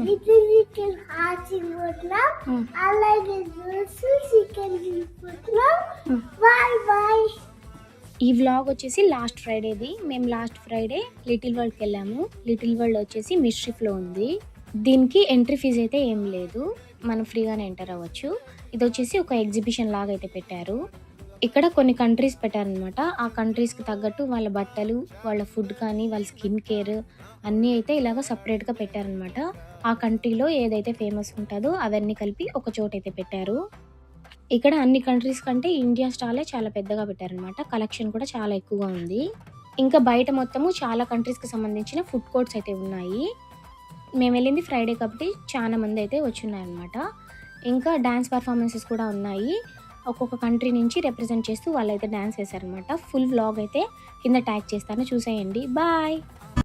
Little little hearts ఇవ్వట్లా అలాగే chicken తీసుకుంటున్నా bye bye. ఈ వ్లాగ్ వచ్చేసి లాస్ట్ ఫ్రైడేది. మేము లాస్ట్ ఫ్రైడే లిటిల్ వరల్డ్కి వెళ్ళాము. లిటిల్ వరల్డ్ వచ్చేసి మిస్ట్రిఫ్లో ఉంది. దీనికి ఎంట్రీ ఫీజు అయితే ఏం లేదు, మనం ఫ్రీగానే ఎంటర్ అవ్వచ్చు. ఇది వచ్చేసి ఒక ఎగ్జిబిషన్ లాగా అయితే పెట్టారు. ఇక్కడ కొన్ని కంట్రీస్ పెట్టారనమాట. ఆ కంట్రీస్కి తగ్గట్టు వాళ్ళ బట్టలు, వాళ్ళ ఫుడ్ కానీ వాళ్ళ స్కిన్ కేర్ అన్నీ అయితే ఇలాగ సపరేట్గా పెట్టారనమాట. ఆ కంట్రీలో ఏదైతే ఫేమస్ ఉంటుందో అవన్నీ కలిపి ఒక చోట అయితే పెట్టారు. ఇక్కడ అన్ని కంట్రీస్ కంటే ఇండియా స్టాలే చాలా పెద్దగా పెట్టారనమాట. కలెక్షన్ కూడా చాలా ఎక్కువగా ఉంది. ఇంకా బయట మొత్తము చాలా కంట్రీస్కి సంబంధించిన ఫుడ్ కోర్ట్స్ అయితే ఉన్నాయి. మేము వెళ్ళింది ఫ్రైడే కాబట్టి చాలా మంది అయితే వచ్చున్నారనమాట. ఇంకా డ్యాన్స్ పర్ఫార్మెన్సెస్ కూడా ఉన్నాయి. ఒక్కొక్క కంట్రీ నుంచి రిప్రజెంట్ చేస్తూ వాళ్ళైతే డ్యాన్స్ వేశారనమాట. ఫుల్ వ్లాగ్ అయితే కింద ట్యాగ్ చేస్తాను, చూసేయండి. బాయ్.